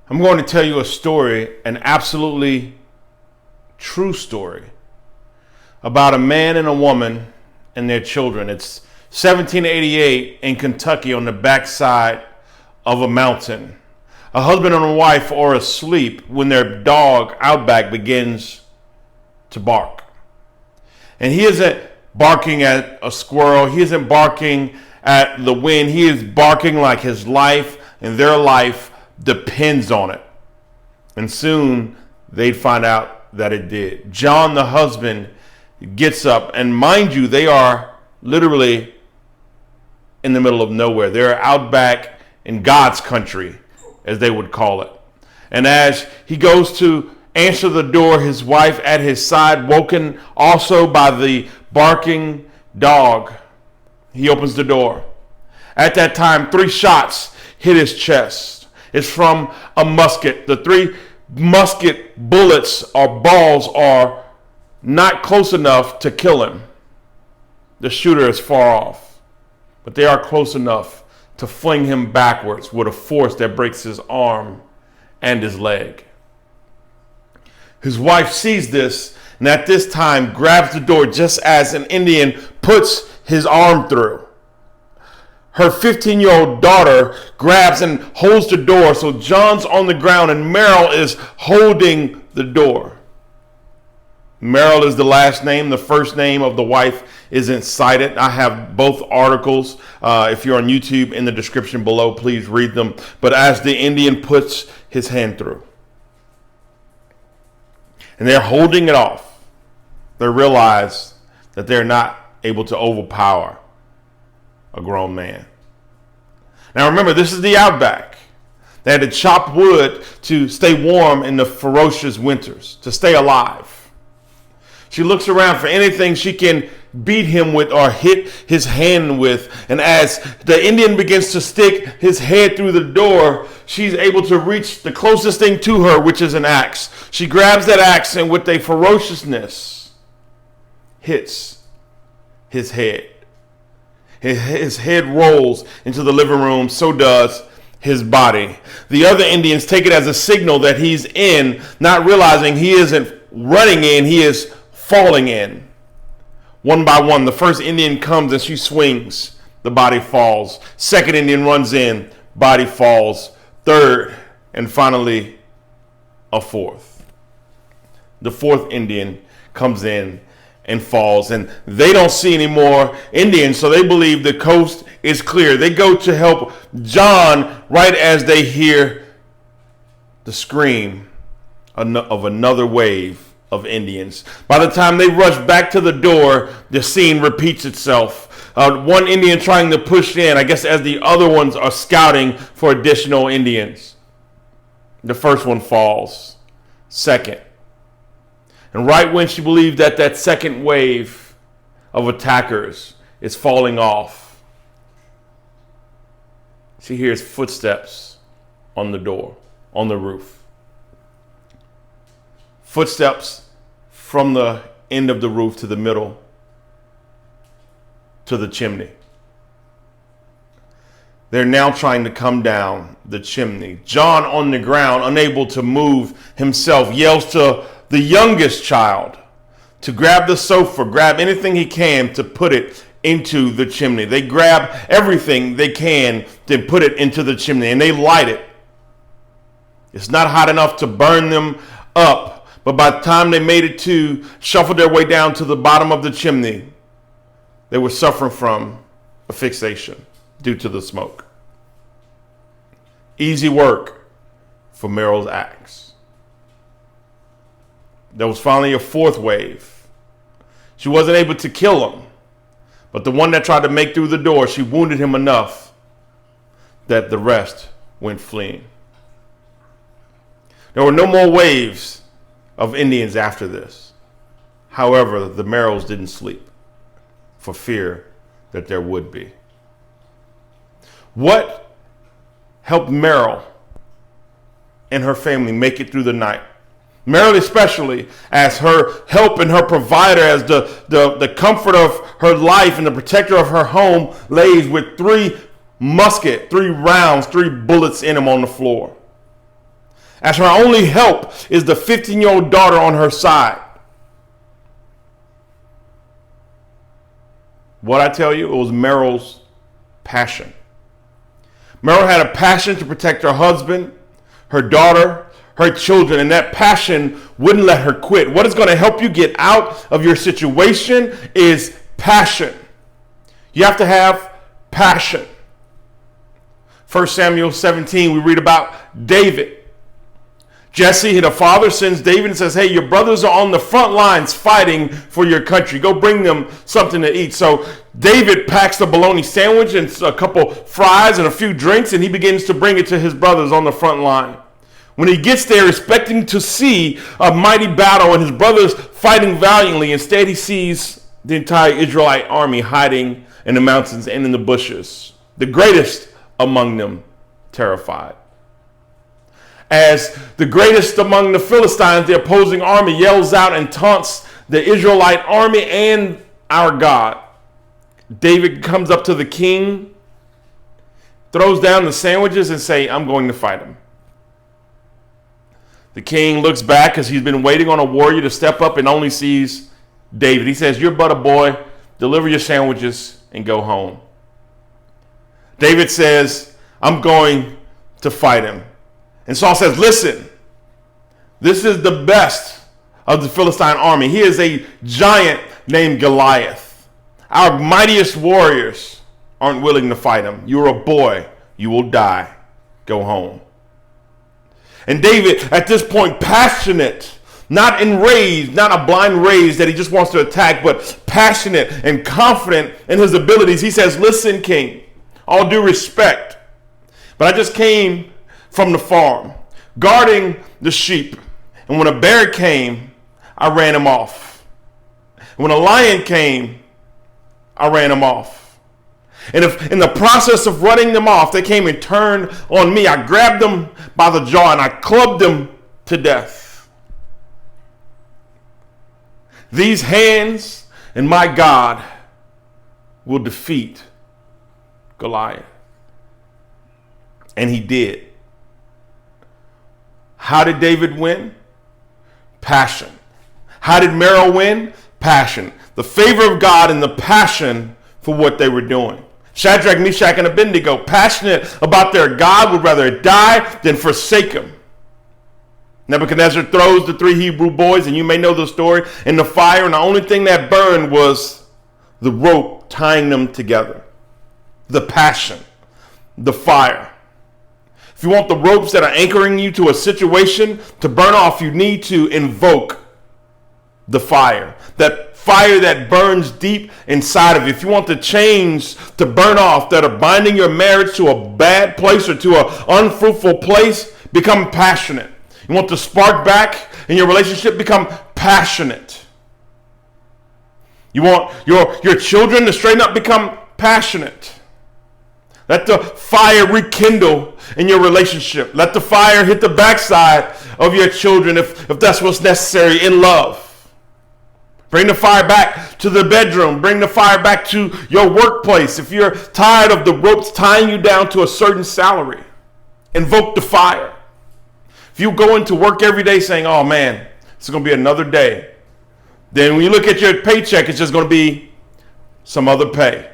I'm going to tell you a story, an absolutely true story, about a man and a woman and their children. It's 1788 in Kentucky on the backside of a mountain. A husband and a wife are asleep when their dog Outback begins to bark. And he isn't barking at a squirrel. He isn't barking at the wind. He is barking like his life and their life depends on it. And soon they'd find out that it did. John, the husband, gets up, and mind you, they are literally in the middle of nowhere. They're out back in God's country, as they would call it. And as he goes to answer the door, his wife at his side, woken also by the barking dog, he opens the door. At that time, 3 shots hit his chest. It's from a musket. The 3 musket bullets or balls are not close enough to kill him. The shooter is far off, but they are close enough to fling him backwards with a force that breaks his arm and his leg. His wife sees this, and at this time grabs the door just as an Indian puts his arm through. Her 15-year-old daughter grabs and holds the door, so John's on the ground and Merril is holding the door. Merril is the last name. The first name of the wife isn't cited. I have both articles. If you're on YouTube, in the description below, please read them. But as the Indian puts his hand through, and they're holding it off, they realize that they're not able to overpower a grown man. Now remember, this is the outback. They had to chop wood to stay warm in the ferocious winters, to stay alive. She looks around for anything she can beat him with or hit his hand with. And as the Indian begins to stick his head through the door, she's able to reach the closest thing to her, which is an axe. She grabs that axe and with a ferociousness hits his head. His head rolls into the living room, so does his body. The other Indians take it as a signal that he's in, not realizing he isn't running in, he is falling in. One by one, the first Indian comes and she swings, the body falls. Second Indian runs in, body falls. Third, and finally, a fourth. The fourth Indian comes in and falls, and they don't see any more Indians, so they believe the coast is clear. They go to help John right as they hear the scream of another wave of Indians. By the time they rush back to the door, the scene repeats itself. One Indian trying to push in, I guess, as the other ones are scouting for additional Indians. The first one falls. Second. And right when she believed that that second wave of attackers is falling off, she hears footsteps on the door, on the roof. Footsteps from the end of the roof to the middle to the chimney. They're now trying to come down the chimney. John, on the ground, unable to move himself, yells to the youngest child to grab the sofa, grab anything he can to put it into the chimney. They grab everything they can to put it into the chimney, and they light it. It's not hot enough to burn them up, but by the time they made it to shuffle their way down to the bottom of the chimney, they were suffering from asphyxiation due to the smoke. Easy work for Merril's axe. There was finally a fourth wave. She wasn't able to kill him, but the one that tried to make through the door, she wounded him enough that the rest went fleeing. There were no more waves of Indians after this. However, the Merrils didn't sleep for fear that there would be. What helped Merril and her family make it through the night? Merril especially, as her help and her provider, as the comfort of her life and the protector of her home, lays with 3 rounds, 3 bullets in him on the floor. as her only help is the 15-year-old daughter on her side. What I tell you, it was Merril's passion. Merril had a passion to protect her husband, her daughter, her children, and that passion wouldn't let her quit. What is going to help you get out of your situation is passion. You have to have passion. 1 Samuel 17, we read about David. Jesse, the father, sends David and says, hey, your brothers are on the front lines fighting for your country. Go bring them something to eat. So David packs a bologna sandwich and a couple fries and a few drinks, and he begins to bring it to his brothers on the front line. When he gets there expecting to see a mighty battle and his brothers fighting valiantly, instead he sees the entire Israelite army hiding in the mountains and in the bushes. The greatest among them terrified. As the greatest among the Philistines, the opposing army yells out and taunts the Israelite army and our God. David comes up to the king, throws down the sandwiches and say, I'm going to fight him. The king looks back as he's been waiting on a warrior to step up and only sees David. He says, you're but a boy, deliver your sandwiches and go home. David says, I'm going to fight him. And Saul says, listen, this is the best of the Philistine army. He is a giant named Goliath. Our mightiest warriors aren't willing to fight him. You're a boy. You will die. Go home. And David, at this point, passionate, not enraged, not a blind rage that he just wants to attack, but passionate and confident in his abilities. He says, listen, king, all due respect, but I just came from the farm, guarding the sheep. And when a bear came, I ran him off. And when a lion came, I ran him off. And if in the process of running them off, they came and turned on me, I grabbed them by the jaw and I clubbed them to death. These hands and my God will defeat Goliath. And he did. How did David win? Passion. How did Merril win? Passion. The favor of God and the passion for what they were doing. Shadrach, Meshach, and Abednego, passionate about their God, would rather die than forsake him. Nebuchadnezzar throws the 3 Hebrew boys, and you may know the story, in the fire, and the only thing that burned was the rope tying them together. The passion, the fire. If you want the ropes that are anchoring you to a situation to burn off, you need to invoke the fire. That fire that burns deep inside of you. If you want the chains to burn off that are binding your marriage to a bad place or to an unfruitful place, become passionate. You want the spark back in your relationship, become passionate. You want your children to straighten up, become passionate. Let the fire rekindle in your relationship. Let the fire hit the backside of your children if that's what's necessary in love. Bring the fire back to the bedroom. Bring the fire back to your workplace. If you're tired of the ropes tying you down to a certain salary, invoke the fire. If you go into work every day saying, oh man, it's going to be another day, then when you look at your paycheck, it's just going to be some other pay.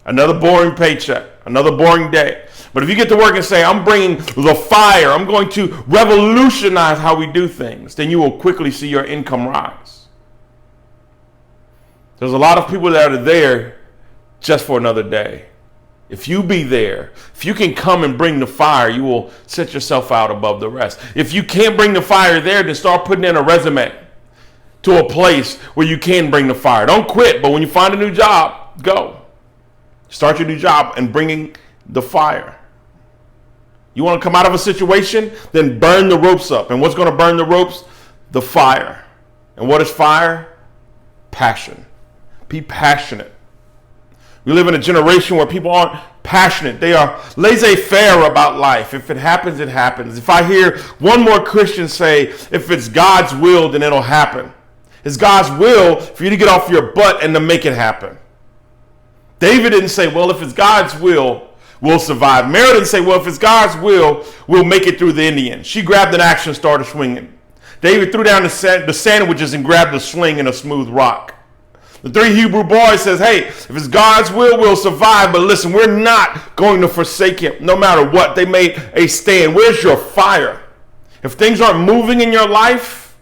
Another boring paycheck, another boring day. But if you get to work and say, I'm bringing the fire, I'm going to revolutionize how we do things, then you will quickly see your income rise. There's a lot of people that are there just for another day. If you be there, if you can come and bring the fire, you will set yourself out above the rest. If you can't bring the fire there, then start putting in a resume to a place where you can bring the fire. Don't quit, but when you find a new job, go. Start your new job and bringing the fire. You want to come out of a situation? Then burn the ropes up. And what's going to burn the ropes? The fire. And what is fire? Passion. Be passionate. We live in a generation where people aren't passionate. They are laissez-faire about life. If it happens, it happens. If I hear one more Christian say, if it's God's will, then it'll happen. It's God's will for you to get off your butt and to make it happen. David didn't say, well, if it's God's will, we'll survive. Merril didn't say, well, if it's God's will, we'll make it through the Indian. She grabbed an axe and started swinging. David threw down the sandwiches and grabbed the sling and a smooth rock. The three Hebrew boys says, hey, if it's God's will, we'll survive. But listen, we're not going to forsake him no matter what. They made a stand. Where's your fire? If things aren't moving in your life,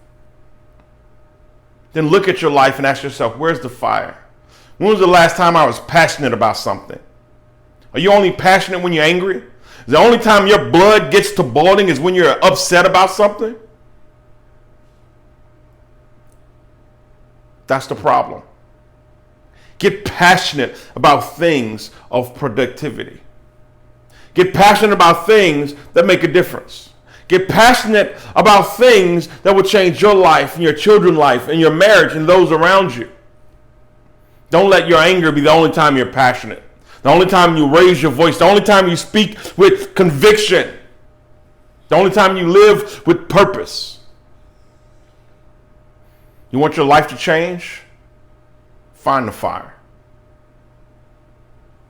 then look at your life and ask yourself, where's the fire? When was the last time I was passionate about something? Are you only passionate when you're angry? Is the only time your blood gets to boiling is when you're upset about something? That's the problem. Get passionate about things of productivity. Get passionate about things that make a difference. Get passionate about things that will change your life and your children's life and your marriage and those around you. Don't let your anger be the only time you're passionate. The only time you raise your voice. The only time you speak with conviction. The only time you live with purpose. You want your life to change? Find the fire.